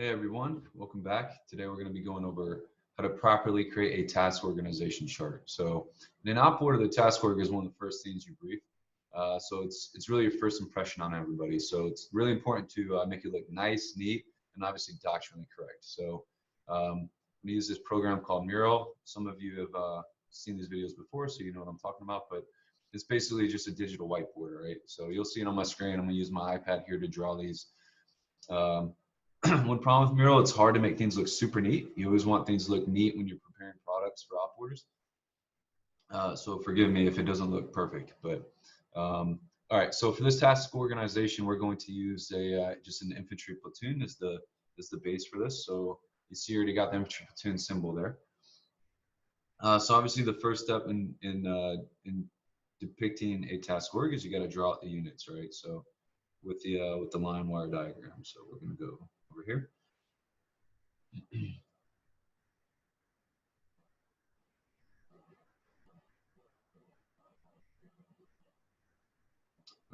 Hey everyone, welcome back. Today we're going to be going over how to properly create a task organization chart. So in an op order, the task org is one of the first things you brief. So it's really your first impression on everybody. So it's really important to make it look nice, neat, and obviously doctrinally correct. So we use this program called Mural. Some of you have seen these videos before, so you know what I'm talking about, but it's basically just a digital whiteboard, right? So you'll see it on my screen. I'm going to use my iPad here to draw these. One problem with Mural, it's hard to make things look super neat. You always want things to look neat when you're preparing products for op orders. So forgive me if it doesn't look perfect, but all right. So for this task organization, we're going to use a just an infantry platoon as the base for this. So you see, already got the infantry platoon symbol there. So obviously, the first step in depicting a task org is you got to draw out the units, right? So with the line wire diagram. So we're going to go over here.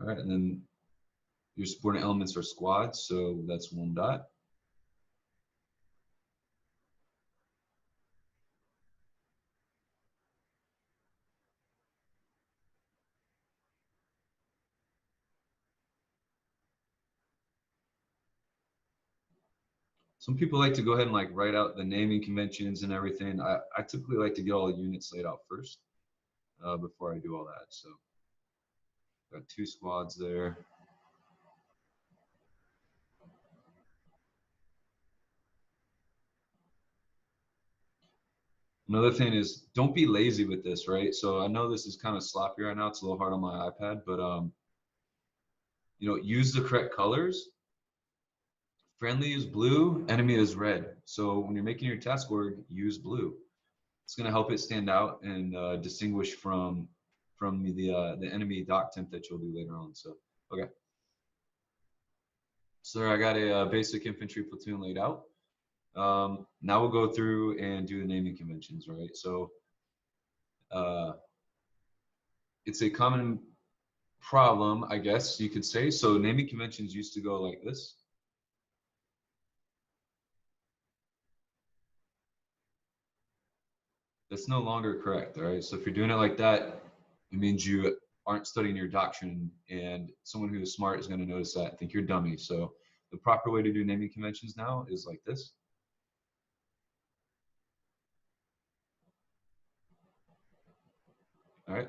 All right, and then your supporting elements are squads, so that's one dot. Some people like to go ahead and like write out the naming conventions and everything. I typically like to get all the units laid out first before I do all that. So got two squads there. Another thing is don't be lazy with this, right? So I know this is kind of sloppy right now. It's a little hard on my iPad, but you know, use the correct colors. Friendly is blue, enemy is red. So when you're making your task org, use blue. It's going to help it stand out and distinguish from the enemy doc temp that you'll do later on. So okay. So I got a basic infantry platoon laid out. Now we'll go through and do the naming conventions, right? So it's a common problem, I guess you could say. So naming conventions used to go like this. That's no longer correct, all right? So if you're doing it like that, it means you aren't studying your doctrine, and someone who is smart is going to notice that and think you're dummy. So the proper way to do naming conventions now is like this. All right.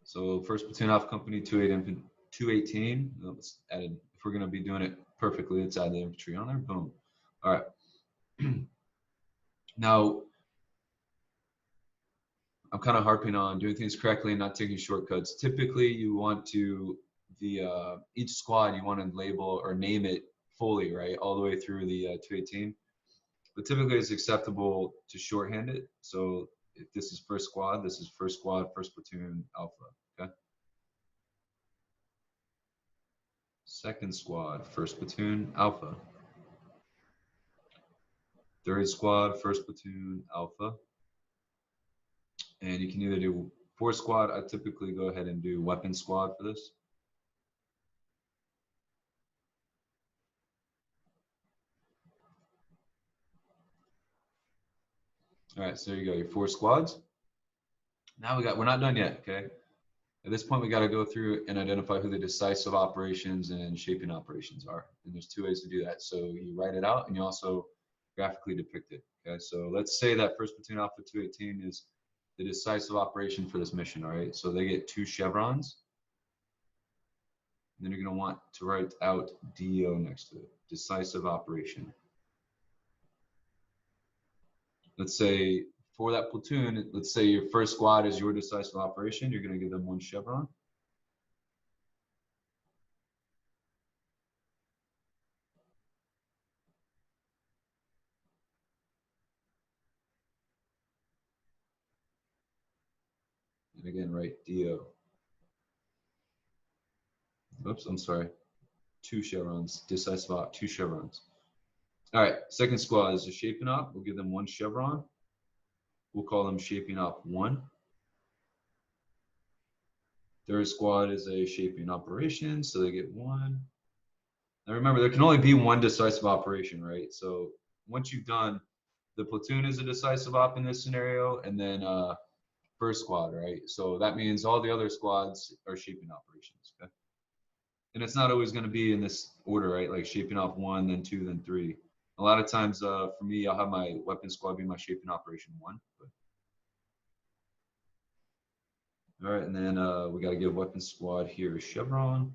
So first platoon Alpha Company 218. Let's add it. If we're going to be doing it perfectly, let's add the infantry on there. Boom. All right. Now, I'm kind of harping on doing things correctly and not taking shortcuts. Typically, you want to each squad you want to label or name it fully, right, all the way through the 218. But typically, it's acceptable to shorthand it. So if this is first squad, this is first squad, first platoon, Alpha. Okay. Second squad, first platoon, Alpha. Third squad, first platoon, Alpha. And you can either do fourth squad. I typically go ahead and do weapon squad for this. All right, so there you go, your four squads. Now we're not done yet, okay? At this point, we got to go through and identify who the decisive operations and shaping operations are. And there's two ways to do that. So you write it out and you also graphically depict it, okay? So let's say that first platoon Alpha 218 is the decisive operation for this mission, all right? So they get 2 chevrons. And then you're going to want to write out DO next to it, decisive operation. Let's say for that platoon, let's say your first squad is your decisive operation, you're going to give them 1 chevron. And again, write DO. Oops, I'm sorry. 2 chevrons, decisive op, 2 chevrons. All right, second squad is a shaping op. We'll give them 1 chevron. We'll call them shaping op 1. Third squad is a shaping operation, so they get 1. Now remember, there can only be one decisive operation, right? So once you've done the platoon is a decisive op in this scenario, and then first squad, right? So that means all the other squads are shaping operations. Okay? And it's not always going to be in this order, right? Like shaping off one, then two, then three. A lot of times, for me, I'll have my weapon squad be my shaping operation one. But, all right, and then we got to give weapon squad here a chevron.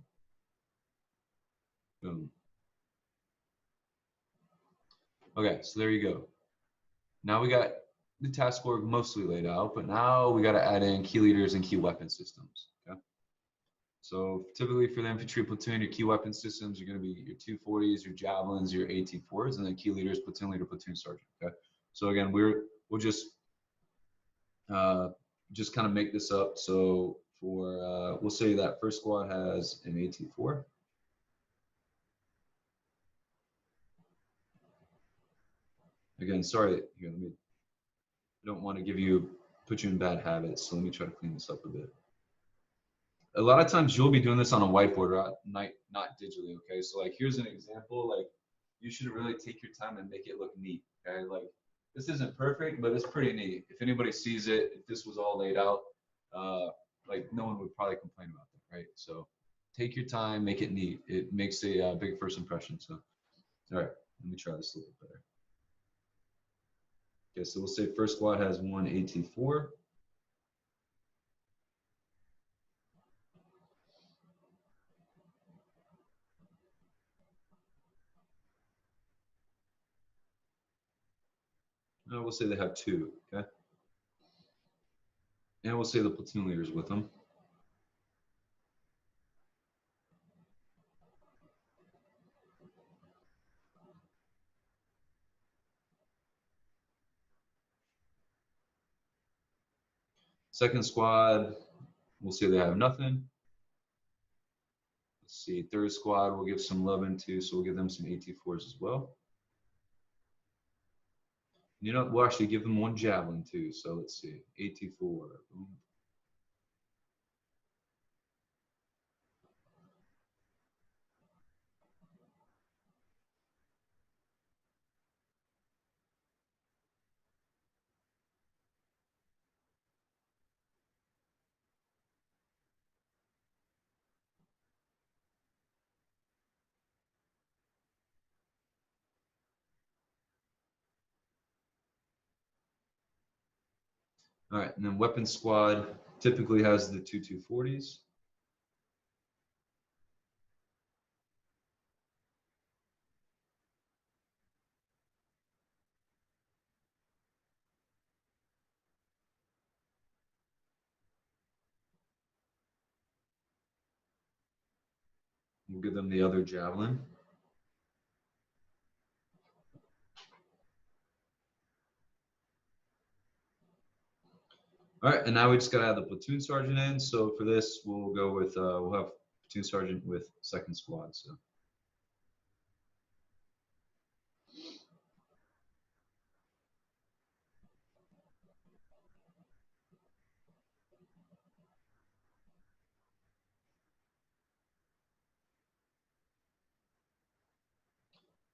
Boom. Okay, so there you go. Now we got the task org mostly laid out, but now we got to add in key leaders and key weapon systems. Okay. So typically for the infantry platoon, your key weapon systems are going to be your 240s, your javelins, your AT4s, and then key leaders, platoon leader, platoon sergeant. Okay. So again, we'll just kind of make this up. So for we'll say that first squad has an AT4. Again, sorry, here, let me. I don't want to put you in bad habits. So let me try to clean this up a bit. A lot of times you'll be doing this on a whiteboard, not digitally. Okay, so like here's an example. Like you should really take your time and make it look neat. Okay, like this isn't perfect, but it's pretty neat. If anybody sees it, if this was all laid out, like no one would probably complain about that, right? So take your time, make it neat. It makes a big first impression. So all right, let me try this a little bit better. Okay, so we'll say first squad has one AT4. We'll say they have two. Okay, and we'll say the platoon leaders with them. Second squad, we'll say they have nothing. Let's see, third squad, we'll give some love into, so we'll give them some AT4s as well. You know, we'll actually give them one javelin too. So let's see, AT4. Boom. All right, and then weapon squad typically has the two 240s. We'll give them the other javelin. All right, and now we just gotta add the platoon sergeant in. So for this, we'll go with we'll have platoon sergeant with second squad. So.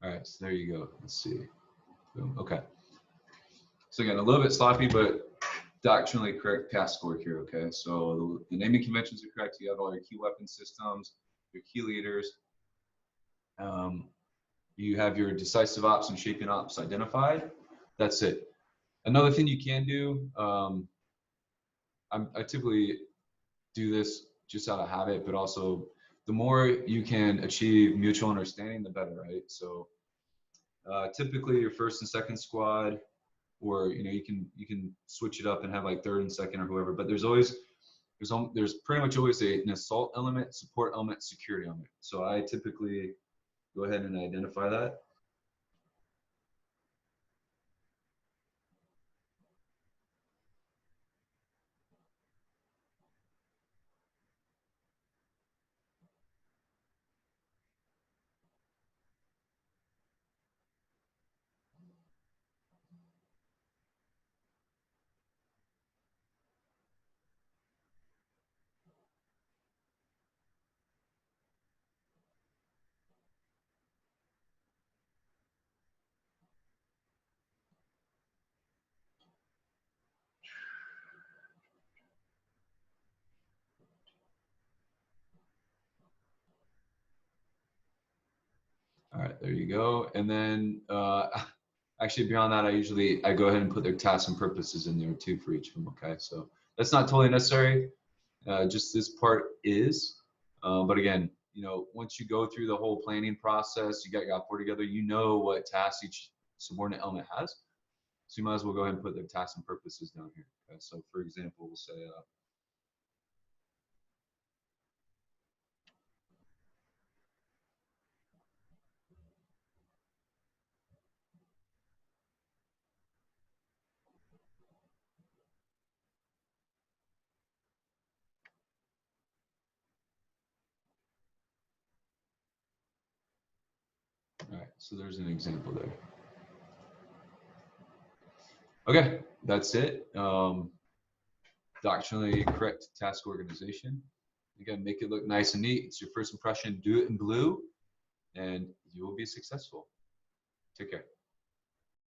All right, so there you go. Let's see. Boom. Okay. So again, a little bit sloppy, but doctrinally correct task org here. Okay, so the naming conventions are correct. You have all your key weapon systems, your key leaders. You have your decisive ops and shaping ops identified. That's it. Another thing you can do, I typically do this just out of habit, but also the more you can achieve mutual understanding, the better, right? So typically your first and second squad, or you can switch it up and have like third and second or whoever, but there's pretty much always an assault element, support element, security element. So I typically go ahead and identify that. there you go. And then actually beyond that, I go ahead and put their tasks and purposes in there too for each of them. Okay, so that's not totally necessary. Just this part is. But again, you know, once you go through the whole planning process, you got your OPORD together, you know what tasks each subordinate element has. So you might as well go ahead and put their tasks and purposes down here. Okay, so for example, we'll say, all right, so there's an example there. Okay, that's it. Doctrinally correct task organization. Again, make it look nice and neat. It's your first impression. Do it in blue, and you will be successful. Take care.